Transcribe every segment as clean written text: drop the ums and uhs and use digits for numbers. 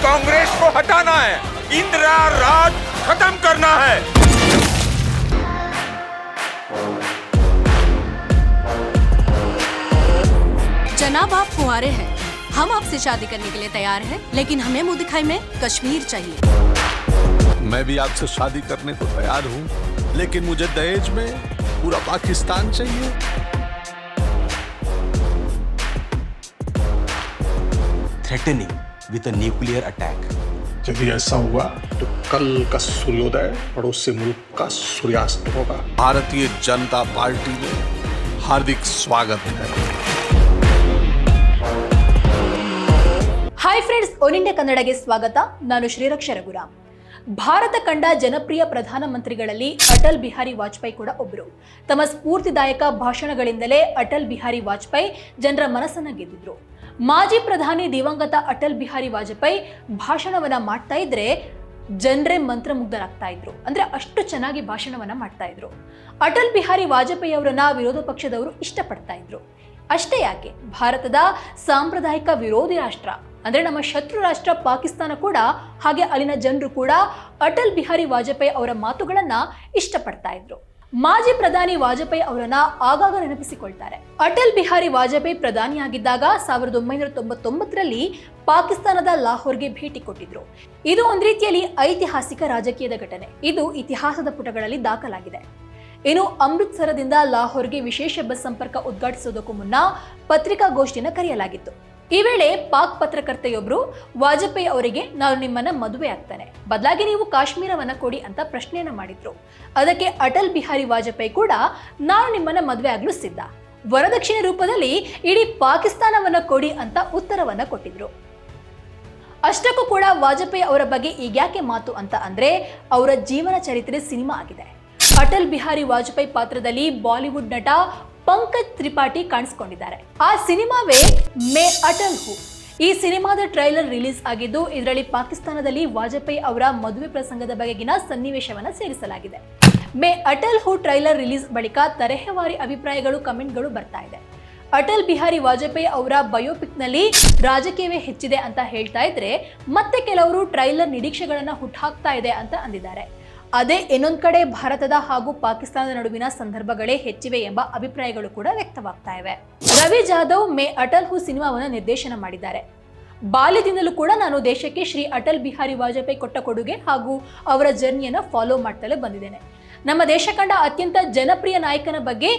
कांग्रेस को हटाना है, इंदिरा राज खत्म करना है। जनाब, आप कुंवारे हैं, हम आपसे शादी करने के लिए तैयार हैं, लेकिन हमें मुंह दिखाई में कश्मीर चाहिए। मैं भी आपसे शादी करने को तैयार हूँ, लेकिन मुझे दहेज में पूरा पाकिस्तान चाहिए। Threatening with a nuclear attack. यदि ऐसा हुआ तो कल का सूर्योदय पड़ोसी मुल्क का सूर्यास्त होगा। भारतीय जनता पार्टी में हार्दिक स्वागत है। ಹಾಯ್ ಫ್ರೆಂಡ್ಸ್, ಒನ್ ಇಂಡಿಯಾ ಕನ್ನಡಗೆ ಸ್ವಾಗತ. ನಾನು ಶ್ರೀರಕ್ಷ ರಘುರಾಮ್. ಭಾರತ ಕಂಡ ಜನಪ್ರಿಯ ಪ್ರಧಾನಮಂತ್ರಿಗಳಲ್ಲಿ ಅಟಲ್ ಬಿಹಾರಿ ವಾಜಪೇಯಿ ಕೂಡ ಒಬ್ಬರು. ತಮ್ಮ ಸ್ಫೂರ್ತಿದಾಯಕ ಭಾಷಣಗಳಿಂದಲೇ ಅಟಲ್ ಬಿಹಾರಿ ವಾಜಪೇಯಿ ಜನರ ಮನಸ್ಸನ್ನ ಗೆದ್ದಿದ್ರು. ಮಾಜಿ ಪ್ರಧಾನಿ ದಿವಂಗತ ಅಟಲ್ ಬಿಹಾರಿ ವಾಜಪೇಯಿ ಭಾಷಣವನ್ನ ಮಾಡ್ತಾ ಇದ್ರೆ ಜನರೇ ಮಂತ್ರಮುಗ್ಧರಾಗ್ತಾ ಇದ್ರು. ಅಂದ್ರೆ ಅಷ್ಟು ಚೆನ್ನಾಗಿ ಭಾಷಣವನ್ನ ಮಾಡ್ತಾ ಇದ್ರು. ಅಟಲ್ ಬಿಹಾರಿ ವಾಜಪೇಯಿ ಅವರನ್ನ ವಿರೋಧ ಪಕ್ಷದವರು ಇಷ್ಟಪಡ್ತಾ ಇದ್ರು. ಅಷ್ಟೇ ಯಾಕೆ, ಭಾರತದ ಸಾಂಪ್ರದಾಯಿಕ ವಿರೋಧಿ ರಾಷ್ಟ್ರ ಅಂದ್ರೆ ನಮ್ಮ ಶತ್ರು ರಾಷ್ಟ್ರ ಪಾಕಿಸ್ತಾನ ಕೂಡ, ಹಾಗೆ ಅಲ್ಲಿನ ಜನರು ಕೂಡ ಅಟಲ್ ಬಿಹಾರಿ ವಾಜಪೇಯಿ ಅವರ ಮಾತುಗಳನ್ನ ಇಷ್ಟಪಡ್ತಾ ಇದ್ರು. ಮಾಜಿ ಪ್ರಧಾನಿ ವಾಜಪೇಯಿ ಅವರನ್ನ ಆಗಾಗ ನೆನಪಿಸಿಕೊಳ್ತಾರೆ. ಅಟಲ್ ಬಿಹಾರಿ ವಾಜಪೇಯಿ ಪ್ರಧಾನಿಯಾಗಿದ್ದಾಗ 1999ರಲ್ಲಿ ಪಾಕಿಸ್ತಾನದ ಲಾಹೋರ್ಗೆ ಭೇಟಿ ಕೊಟ್ಟಿದ್ರು. ಇದು ಒಂದ್ ರೀತಿಯಲ್ಲಿ ಐತಿಹಾಸಿಕ ರಾಜಕೀಯದ ಘಟನೆ. ಇದು ಇತಿಹಾಸದ ಪುಟಗಳಲ್ಲಿ ದಾಖಲಾಗಿದೆ. ಇನ್ನು ಅಮೃತ್ಸರದಿಂದ ಲಾಹೋರ್ಗೆ ವಿಶೇಷ ಬಸ್ ಸಂಪರ್ಕ ಉದ್ಘಾಟಿಸುವುದಕ್ಕೂ ಮುನ್ನ ಪತ್ರಿಕಾಗೋಷ್ಠಿಯನ್ನು ಕರೆಯಲಾಗಿತ್ತು. ಈ ವೇಳೆ ಪಾಕ್ ಪತ್ರಕರ್ತೆಯೊಬ್ಬರು ವಾಜಪೇಯಿ ಅವರಿಗೆ, ನಾನು ನಿಮ್ಮನ್ನ ಮದುವೆ ಆಗ್ತಾನೆ, ಬದಲಾಗಿ ನೀವು ಕಾಶ್ಮೀರವನ್ನ ಕೊಡಿ ಅಂತ ಪ್ರಶ್ನೆಯನ್ನ ಮಾಡಿದ್ರು. ಅದಕ್ಕೆ ಅಟಲ್ ಬಿಹಾರಿ ವಾಜಪೇಯಿ ಕೂಡ, ನಾನು ನಿಮ್ಮನ್ನ ಮದುವೆ ಆಗ್ಲು ಸಿದ್ಧ, ವರದಕ್ಷಿಣೆ ರೂಪದಲ್ಲಿ ಇಡೀ ಪಾಕಿಸ್ತಾನವನ್ನ ಕೊಡಿ ಅಂತ ಉತ್ತರವನ್ನ ಕೊಟ್ಟಿದ್ರು. ಅಷ್ಟಕ್ಕೂ ಕೂಡ ವಾಜಪೇಯಿ ಅವರ ಬಗ್ಗೆ ಈಗ್ಯಾಕೆ ಮಾತು ಅಂತ ಅಂದ್ರೆ, ಅವರ ಜೀವನ ಚರಿತ್ರೆ ಸಿನಿಮಾ ಆಗಿದೆ. ಅಟಲ್ ಬಿಹಾರಿ ವಾಜಪೇಯಿ ಪಾತ್ರದಲ್ಲಿ ಬಾಲಿವುಡ್ ನಟ ಪಂಕಜ್ ತ್ರಿಪಾಠಿ ಕಾಣಿಸಿಕೊಂಡಿದ್ದಾರೆ. ಆ ಸಿನಿಮಾವೇ ಮೇ ಅಟಲ್ ಹೂ. ಈ ಸಿನಿಮಾದ ಟ್ರೈಲರ್ ರಿಲೀಸ್ ಆಗಿದ್ದು, ಇದರಲ್ಲಿ ಪಾಕಿಸ್ತಾನದಲ್ಲಿ ವಾಜಪೇಯಿ ಅವರ ಮದುವೆ ಪ್ರಸಂಗದ ಬಗೆಗಿನ ಸನ್ನಿವೇಶವನ್ನ ಸೇರಿಸಲಾಗಿದೆ. ಮೇ ಅಟಲ್ ಹೂ ಟ್ರೈಲರ್ ರಿಲೀಸ್ ಬಳಿಕ ತರಹೇವಾರಿ ಅಭಿಪ್ರಾಯಗಳು, ಕಮೆಂಟ್ಗಳು ಬರ್ತಾ ಇದೆ. ಅಟಲ್ ಬಿಹಾರಿ ವಾಜಪೇಯಿ ಅವರ ಬಯೋಪಿಕ್ ನಲ್ಲಿ ರಾಜಕೀಯವೇ ಹೆಚ್ಚಿದೆ ಅಂತ ಹೇಳ್ತಾ ಇದ್ರೆ, ಮತ್ತೆ ಕೆಲವರು ಟ್ರೈಲರ್ ನಿರೀಕ್ಷೆಗಳನ್ನ ಹುಟ್ಟುಹಾಕ್ತಾ ಇದೆ ಅಂತ ಅಂದಿದ್ದಾರೆ. ಅದೇ ಇನ್ನೊಂದ್ ಕಡೆ ಭಾರತದ ಹಾಗೂ ಪಾಕಿಸ್ತಾನದ ನಡುವಿನ ಸಂದರ್ಭಗಳೇ ಹೆಚ್ಚಿವೆ ಎಂಬ ಅಭಿಪ್ರಾಯಗಳು ಕೂಡ ವ್ಯಕ್ತವಾಗ್ತಾ ಇವೆ. ರವಿ ಜಾಧವ್ ಮೇ ಅಟಲ್ ಹೂ ಸಿನಿಮಾವನ್ನು ನಿರ್ದೇಶನ ಮಾಡಿದ್ದಾರೆ. ಬಾಲ್ಯದಿಂದಲೂ ಕೂಡ ನಾನು ದೇಶಕ್ಕೆ ಶ್ರೀ ಅಟಲ್ ಬಿಹಾರಿ ವಾಜಪೇಯಿ ಕೊಟ್ಟ ಕೊಡುಗೆ ಹಾಗೂ ಅವರ ಜರ್ನಿಯನ್ನ ಫಾಲೋ ಮಾಡ್ತಲೇ ಬಂದಿದ್ದೇನೆ. ನಮ್ಮ ದೇಶ ಕಂಡ ಅತ್ಯಂತ ಜನಪ್ರಿಯ ನಾಯಕನ ಬಗ್ಗೆ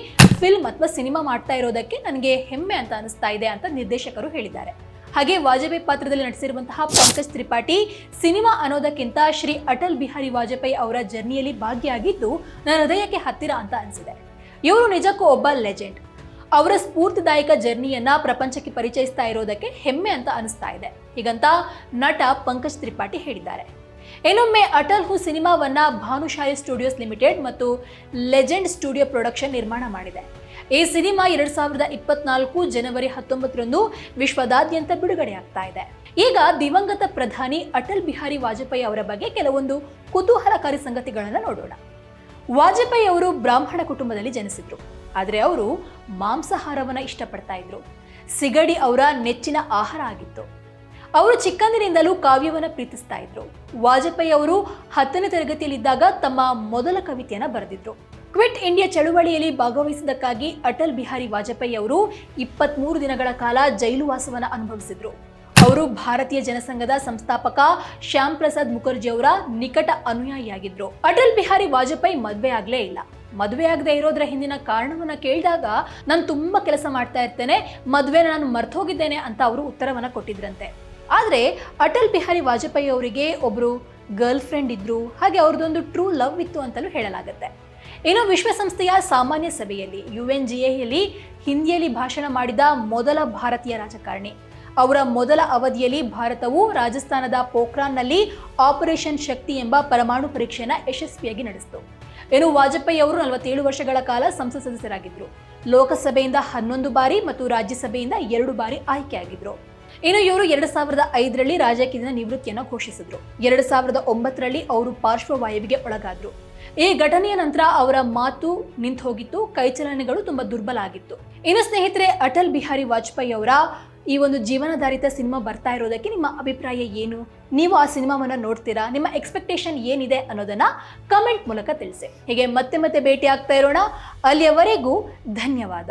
ಫಿಲ್ಮ್ ಅಥವಾ ಸಿನಿಮಾ ಮಾಡ್ತಾ ಇರೋದಕ್ಕೆ ನನಗೆ ಹೆಮ್ಮೆ ಅಂತ ಅನಿಸ್ತಾ ಇದೆ ಅಂತ ನಿರ್ದೇಶಕರು ಹೇಳಿದ್ದಾರೆ. ಹಾಗೆ ವಾಜಪೇಯಿ ಪಾತ್ರದಲ್ಲಿ ನಟಿಸಿರುವಂತಹ ಪಂಕಜ್ ತ್ರಿಪಾಠಿ, ಸಿನಿಮಾ ಅನ್ನೋದಕ್ಕಿಂತ ಶ್ರೀ ಅಟಲ್ ಬಿಹಾರಿ ವಾಜಪೇಯಿ ಅವರ ಜರ್ನಿಯಲ್ಲಿ ಭಾಗಿಯಾಗಿದ್ದು ನನ್ನ ಹೃದಯಕ್ಕೆ ಹತ್ತಿರ ಅಂತ ಅನಿಸಿದೆ. ಇವರು ನಿಜಕ್ಕೂ ಒಬ್ಬ ಲೆಜೆಂಡ್. ಅವರ ಸ್ಫೂರ್ತಿದಾಯಕ ಜರ್ನಿಯನ್ನ ಪ್ರಪಂಚಕ್ಕೆ ಪರಿಚಯಿಸ್ತಾ ಇರೋದಕ್ಕೆ ಹೆಮ್ಮೆ ಅಂತ ಅನಿಸ್ತಾ ಇದೆ, ಹೀಗಂತ ನಟ ಪಂಕಜ್ ತ್ರಿಪಾಠಿ ಹೇಳಿದ್ದಾರೆ. ಇನ್ನೊಮ್ಮೆ ಅಟಲ್ ಹೂ ಸಿನಿಮಾವನ್ನ ಭಾನುಶಾಲಿ ಸ್ಟುಡಿಯೋಸ್ ಲಿಮಿಟೆಡ್ ಮತ್ತು ಲೆಜೆಂಡ್ ಸ್ಟುಡಿಯೋ ಪ್ರೊಡಕ್ಷನ್ ನಿರ್ಮಾಣ ಮಾಡಿದೆ. ಈ ಸಿನಿಮಾ 2024 ಜನವರಿ 19ರಂದು ವಿಶ್ವದಾದ್ಯಂತ ಬಿಡುಗಡೆಯಾಗ್ತಾ ಇದೆ. ಈಗ ದಿವಂಗತ ಪ್ರಧಾನಿ ಅಟಲ್ ಬಿಹಾರಿ ವಾಜಪೇಯಿ ಅವರ ಬಗ್ಗೆ ಕೆಲವೊಂದು ಕುತೂಹಲಕಾರಿ ಸಂಗತಿಗಳನ್ನ ನೋಡೋಣ. ವಾಜಪೇಯಿ ಅವರು ಬ್ರಾಹ್ಮಣ ಕುಟುಂಬದಲ್ಲಿ ಜನಿಸಿದ್ರು, ಆದ್ರೆ ಅವರು ಮಾಂಸಾಹಾರವನ್ನ ಇಷ್ಟಪಡ್ತಾ ಇದ್ರು. ಸಿಗಡಿ ಅವರ ನೆಚ್ಚಿನ ಆಹಾರ ಆಗಿತ್ತು. ಅವರು ಚಿಕ್ಕಂದಿನಿಂದಲೂ ಕಾವ್ಯವನ್ನ ಪ್ರೀತಿಸ್ತಾ ಇದ್ರು. ವಾಜಪೇಯಿ ಅವರು 10ನೇ ತರಗತಿಯಲ್ಲಿದ್ದಾಗ ತಮ್ಮ ಮೊದಲ ಕವಿತೆಯನ್ನ ಬರೆದಿದ್ರು. ಕ್ವಿಟ್ ಇಂಡಿಯಾ ಚಳುವಳಿಯಲ್ಲಿ ಭಾಗವಹಿಸಿದ್ದಕ್ಕಾಗಿ ಅಟಲ್ ಬಿಹಾರಿ ವಾಜಪೇಯಿ ಅವರು 23 ದಿನಗಳ ಕಾಲ ಜೈಲುವಾಸವನ್ನು ಅನುಭವಿಸಿದ್ರು. ಅವರು ಭಾರತೀಯ ಜನಸಂಘದ ಸಂಸ್ಥಾಪಕ ಶ್ಯಾಮ್ ಪ್ರಸಾದ್ ಮುಖರ್ಜಿ ಅವರ ನಿಕಟ ಅನುಯಾಯಿಯಾಗಿದ್ರು. ಅಟಲ್ ಬಿಹಾರಿ ವಾಜಪೇಯಿ ಮದುವೆ ಆಗ್ಲೇ ಇಲ್ಲ. ಮದುವೆ ಆಗದೆ ಇರೋದ್ರ ಹಿಂದಿನ ಕಾರಣವನ್ನ ಕೇಳಿದಾಗ, ನಾನು ತುಂಬಾ ಕೆಲಸ ಮಾಡ್ತಾ ಇರ್ತೇನೆ, ಮದುವೆನ ನಾನು ಮರ್ತೋಗಿದ್ದೇನೆ ಅಂತ ಅವರು ಉತ್ತರವನ್ನ ಕೊಟ್ಟಿದ್ರಂತೆ. ಆದ್ರೆ ಅಟಲ್ ಬಿಹಾರಿ ವಾಜಪೇಯಿ ಅವರಿಗೆ ಒಬ್ರು ಗರ್ಲ್ ಫ್ರೆಂಡ್ ಇದ್ರು, ಹಾಗೆ ಅವ್ರದ್ದೊಂದು ಟ್ರೂ ಲವ್ ಇತ್ತು ಅಂತಲೂ ಹೇಳಲಾಗುತ್ತೆ. ಇನ್ನು ವಿಶ್ವಸಂಸ್ಥೆಯ ಸಾಮಾನ್ಯ ಸಭೆಯಲ್ಲಿ UNGAಯಲ್ಲಿ ಹಿಂದಿಯಲ್ಲಿ ಭಾಷಣ ಮಾಡಿದ ಮೊದಲ ಭಾರತೀಯ ರಾಜಕಾರಣಿ. ಅವರ ಮೊದಲ ಅವಧಿಯಲ್ಲಿ ಭಾರತವು ರಾಜಸ್ಥಾನದ ಪೋಖ್ರಾನ್ನಲ್ಲಿ ಆಪರೇಷನ್ ಶಕ್ತಿ ಎಂಬ ಪರಮಾಣು ಪರೀಕ್ಷೆಯನ್ನು ಯಶಸ್ವಿಯಾಗಿ ನಡೆಸಿತು. ಇನ್ನು ವಾಜಪೇಯಿ ಅವರು 47 ವರ್ಷಗಳ ಕಾಲ ಸಂಸತ್ ಸದಸ್ಯರಾಗಿದ್ದರು. ಲೋಕಸಭೆಯಿಂದ 11 ಬಾರಿ ಮತ್ತು ರಾಜ್ಯಸಭೆಯಿಂದ 2 ಬಾರಿ ಆಯ್ಕೆಯಾಗಿದ್ರು. ಇನ್ನು ಇವರು 2005ರಲ್ಲಿ ರಾಜಕೀಯದಿಂದ ನಿವೃತ್ತಿಯನ್ನು ಘೋಷಿಸಿದ್ರು. 2009ರಲ್ಲಿ ಅವರು ಪಾರ್ಶ್ವವಾಯುವಿಗೆ ಒಳಗಾದ್ರು. ಈ ಘಟನೆಯ ನಂತರ ಅವರ ಮಾತು ನಿಂತು ಹೋಗಿತ್ತು, ಕೈಚಲನೆಗಳು ತುಂಬಾ ದುರ್ಬಲ ಆಗಿತ್ತು. ಇನ್ನು ಸ್ನೇಹಿತರೆ, ಅಟಲ್ ಬಿಹಾರಿ ವಾಜಪೇಯಿ ಅವರ ಈ ಒಂದು ಜೀವನಾಧಾರಿತ ಸಿನಿಮಾ ಬರ್ತಾ ಇರೋದಕ್ಕೆ ನಿಮ್ಮ ಅಭಿಪ್ರಾಯ ಏನು? ನೀವು ಆ ಸಿನಿಮಾವನ್ನು ನೋಡ್ತೀರಾ? ನಿಮ್ಮ ಎಕ್ಸ್ಪೆಕ್ಟೇಷನ್ ಏನಿದೆ ಅನ್ನೋದನ್ನ ಕಮೆಂಟ್ ಮೂಲಕ ತಿಳಿಸಿ. ಹೀಗೆ ಮತ್ತೆ ಭೇಟಿ ಆಗ್ತಾ ಇರೋಣ. ಅಲ್ಲಿಯವರೆಗೂ ಧನ್ಯವಾದ.